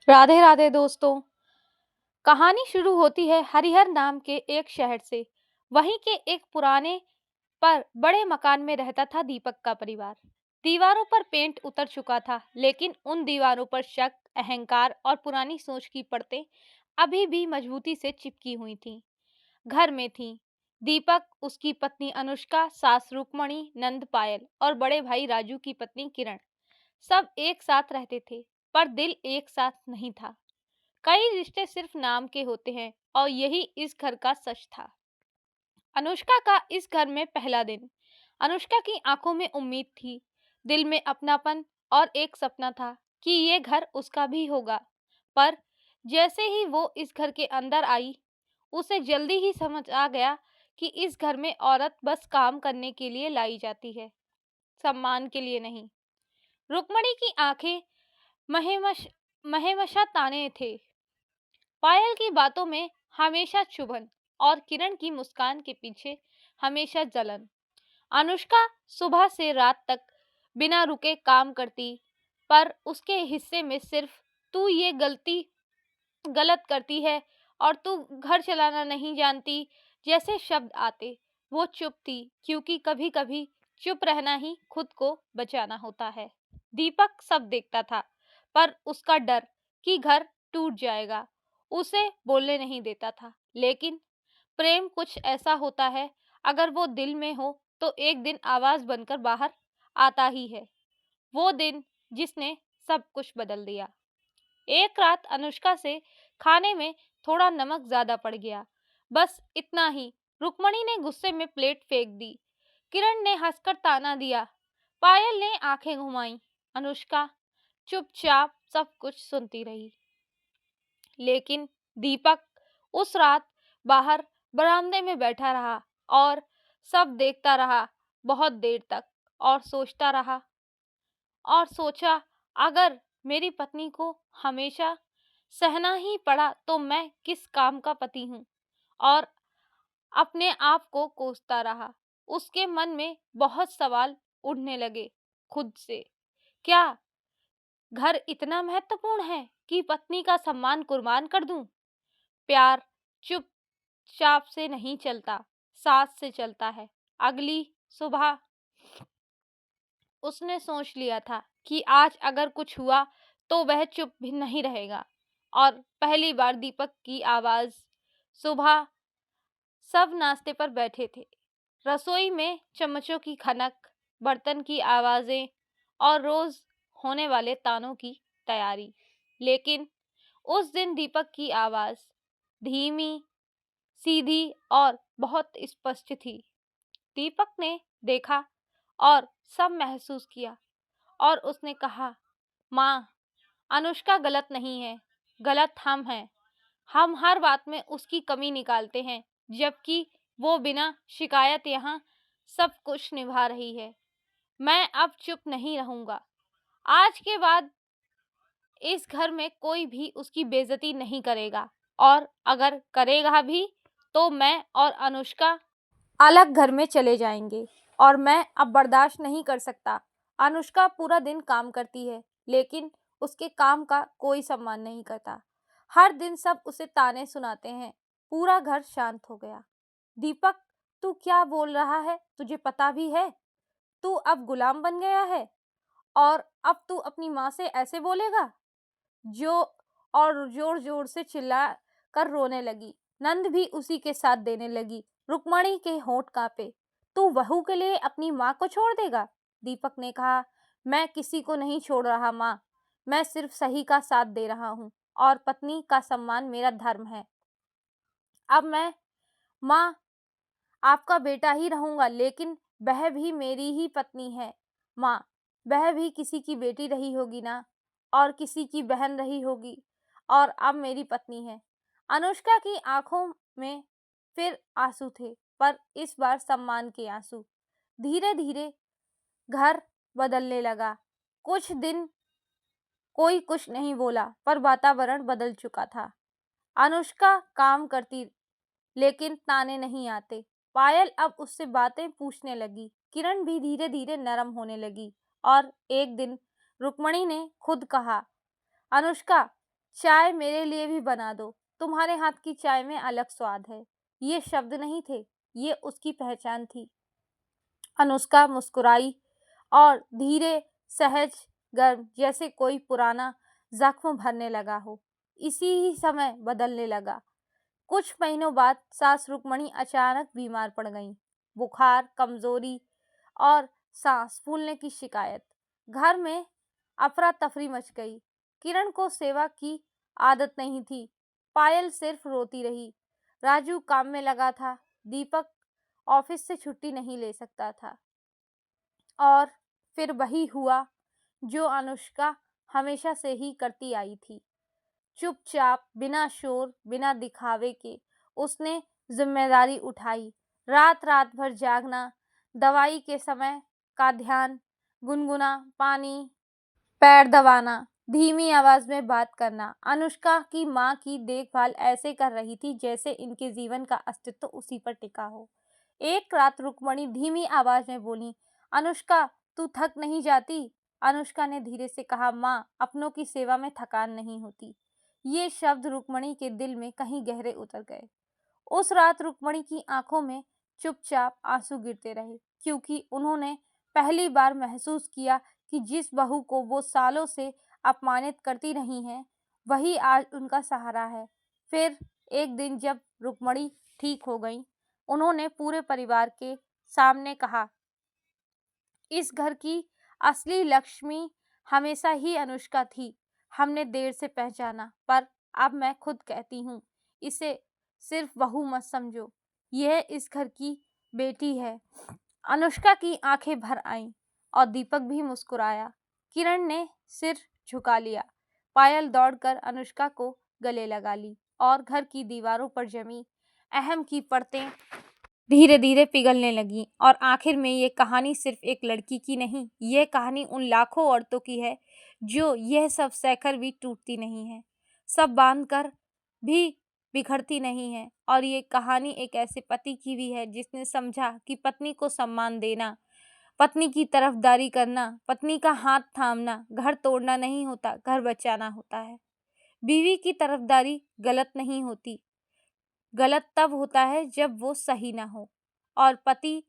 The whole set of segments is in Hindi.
राधे राधे दोस्तों। कहानी शुरू होती है हरिहर नाम के एक शहर से। वहीं के एक पुराने पर बड़े मकान में रहता था दीपक का परिवार। दीवारों पर पेंट उतर चुका था, लेकिन उन दीवारों पर शक, अहंकार और पुरानी सोच की परतें अभी भी मजबूती से चिपकी हुई थीं। घर में थी दीपक, उसकी पत्नी अनुष्का, सास रुक्मणी, नंद पायल और बड़े भाई राजू की पत्नी किरण। सब एक साथ रहते थे, पर दिल एक साथ नहीं था। कई रिश्ते सिर्फ नाम के होते हैं, और यही इस घर का सच था। अनुष्का का इस घर में पहला दिन। अनुष्का की आंखों में उम्मीद थी, दिल में अपनापन और एक सपना था कि ये घर उसका भी होगा। पर जैसे ही वो इस घर के अंदर आई, उसे जल्दी ही समझ आ गया कि इस घर में औरत बस काम करने के लिए लाई जाती है, सम्मान के लिए नहीं। रुक्मणी की आंखें महेमश महेमशा ताने थे। पायल की बातों में हमेशा चुभन, और किरण की मुस्कान के पीछे हमेशा जलन। अनुष्का सुबह से रात तक बिना रुके काम करती, पर उसके हिस्से में सिर्फ तू ये गलत करती है और तू घर चलाना नहीं जानती जैसे शब्द आते। वो चुप थी, क्योंकि कभी कभी चुप रहना ही खुद को बचाना होता है। दीपक सब देखता था, पर उसका डर कि घर टूट जाएगा उसे बोलने नहीं देता था। लेकिन प्रेम कुछ ऐसा होता है, अगर वो दिल में हो तो एक दिन आवाज बनकर बाहर आता ही है। वो दिन जिसने सब कुछ बदल दिया। एक रात अनुष्का से खाने में थोड़ा नमक ज्यादा पड़ गया, बस इतना ही। रुक्मणी ने गुस्से में प्लेट फेंक दी। किरण ने हंसकर ताना दिया। पायल ने आंखें घुमाई। अनुष्का चुपचाप सब कुछ सुनती रही। लेकिन दीपक उस रात बाहर बरामदे में बैठा रहा और सब देखता रहा, बहुत देर तक। और सोचता रहा और सोचा, अगर मेरी पत्नी को हमेशा सहना ही पड़ा तो मैं किस काम का पति हूँ। और अपने आप को कोसता रहा। उसके मन में बहुत सवाल उठने लगे खुद से। क्या घर इतना महत्वपूर्ण है कि पत्नी का सम्मान कुर्बान कर दूं? प्यार चुपचाप से नहीं चलता, साथ से चलता है। अगली सुबह उसने सोच लिया था कि आज अगर कुछ हुआ तो वह चुप भी नहीं रहेगा। और पहली बार दीपक की आवाज। सुबह सब नाश्ते पर बैठे थे। रसोई में चम्मचों की खनक, बर्तन की आवाजें और रोज होने वाले तानों की तैयारी। लेकिन उस दिन दीपक की आवाज धीमी, सीधी और बहुत स्पष्ट थी। दीपक ने देखा और सब महसूस किया, और उसने कहा, माँ, अनुष्का गलत नहीं है, गलत हम हैं। हम हर बात में उसकी कमी निकालते हैं, जबकि वो बिना शिकायत यहाँ सब कुछ निभा रही है। मैं अब चुप नहीं रहूंगा। आज के बाद इस घर में कोई भी उसकी बेइज्जती नहीं करेगा, और अगर करेगा भी तो मैं और अनुष्का अलग घर में चले जाएंगे। और मैं अब बर्दाश्त नहीं कर सकता। अनुष्का पूरा दिन काम करती है, लेकिन उसके काम का कोई सम्मान नहीं करता। हर दिन सब उसे ताने सुनाते हैं। पूरा घर शांत हो गया। दीपक, तू क्या बोल रहा है? तुझे पता भी है तू अब गुलाम बन गया है? और अब तू अपनी माँ से ऐसे बोलेगा? जो और जोर जोर से चिल्ला कर रोने लगी। नंद भी उसी के साथ देने लगी। रुक्मणी के होंठ कांपे। तू बहू के लिए अपनी माँ को छोड़ देगा? दीपक ने कहा, मैं किसी को नहीं छोड़ रहा माँ। मैं सिर्फ सही का साथ दे रहा हूँ, और पत्नी का सम्मान मेरा धर्म है। अब मैं माँ आपका बेटा ही रहूंगा, लेकिन वह भी मेरी ही पत्नी है। माँ, वह भी किसी की बेटी रही होगी ना, और किसी की बहन रही होगी, और अब मेरी पत्नी है। अनुष्का की आंखों में फिर आंसू थे, पर इस बार सम्मान के आंसू। धीरे धीरे घर बदलने लगा। कुछ दिन कोई कुछ नहीं बोला, पर वातावरण बदल चुका था। अनुष्का काम करती, लेकिन ताने नहीं आते। पायल अब उससे बातें पूछने लगी। किरण भी धीरे धीरे नरम होने लगी। और एक दिन रुक्मणी ने खुद कहा, अनुष्का, चाय मेरे लिए भी बना दो, तुम्हारे हाथ की चाय में अलग स्वाद है। ये शब्द नहीं थे, ये उसकी पहचान थी। अनुष्का मुस्कुराई और धीरे, सहज, गर्म, जैसे कोई पुराना जख्म भरने लगा हो। इसी ही समय बदलने लगा। कुछ महीनों बाद सास रुक्मणी अचानक बीमार पड़ गईं। बुखार, कमजोरी और सांस फूलने की शिकायत। घर में अफरा तफरी मच गई। किरण को सेवा की आदत नहीं थी। पायल सिर्फ रोती रही। राजू काम में लगा था। दीपक ऑफिस से छुट्टी नहीं ले सकता था। और फिर वही हुआ जो अनुष्का हमेशा से ही करती आई थी। चुपचाप, बिना शोर, बिना दिखावे के उसने जिम्मेदारी उठाई। रात रात भर जागना, दवाई के समय का ध्यान, गुनगुना पानी, पैर दबाना, धीमी आवाज में बात करना। अनुष्का की माँ की देखभाल ऐसे कर रही थी जैसे इनके जीवन का अस्तित्व उसी पर टिका हो। एक रात रुक्मणी धीमी आवाज में बोली, अनुष्का, तू थक नहीं जाती? अनुष्का ने धीरे से कहा, माँ, अपनों की सेवा में थकान नहीं होती। ये शब्द रुक्मणी के दिल में कहीं गहरे उतर गए। उस रात रुक्मणी की आंखों में चुपचाप आंसू गिरते रहे, क्योंकि उन्होंने पहली बार महसूस किया कि जिस बहू को वो सालों से अपमानित करती रही हैं, वही आज उनका सहारा है। फिर एक दिन जब रुक्मणी ठीक हो गई, उन्होंने पूरे परिवार के सामने कहा, इस घर की असली लक्ष्मी हमेशा ही अनुष्का थी। हमने देर से पहचाना, पर अब मैं खुद कहती हूँ, इसे सिर्फ बहू मत समझो, यह इस घर की बेटी है। अनुष्का की आंखें भर आईं और दीपक भी मुस्कुराया। किरण ने सिर झुका लिया। पायल दौड़कर अनुष्का को गले लगा ली और घर की दीवारों पर जमी अहम की परतें धीरे धीरे पिघलने लगी। और आखिर में ये कहानी सिर्फ एक लड़की की नहीं, ये कहानी उन लाखों औरतों की है जो यह सब सहकर भी टूटती नहीं है, सब बांध कर भी बिखरती नहीं है। और ये कहानी एक ऐसे पति की भी है जिसने समझा कि पत्नी को सम्मान देना, पत्नी की तरफदारी करना, पत्नी का हाथ थामना घर तोड़ना नहीं होता, घर बचाना होता है। बीवी की तरफदारी गलत नहीं होती, गलत तब होता है जब वो सही ना हो। और पति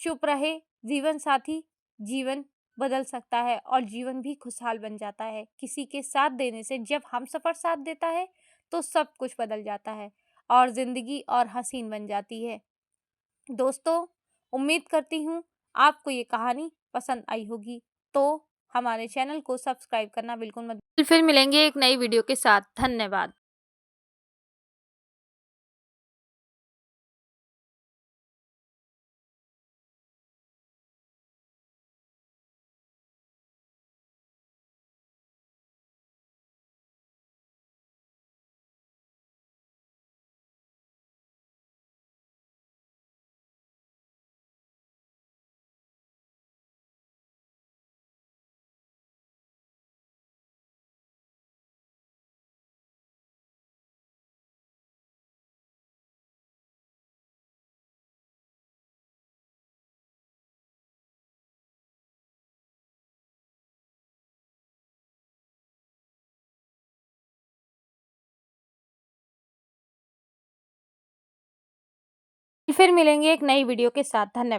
चुप रहे, जीवन साथी जीवन बदल सकता है और जीवन भी खुशहाल बन जाता है। किसी के साथ देने से, जब हमसफर साथ देता है तो सब कुछ बदल जाता है और जिंदगी और हसीन बन जाती है। दोस्तों, उम्मीद करती हूँ आपको ये कहानी पसंद आई होगी। तो हमारे चैनल को सब्सक्राइब करना बिल्कुल मत। फिर मिलेंगे एक नई वीडियो के साथ। धन्यवाद। फिर मिलेंगे एक नई वीडियो के साथ। धन्यवाद।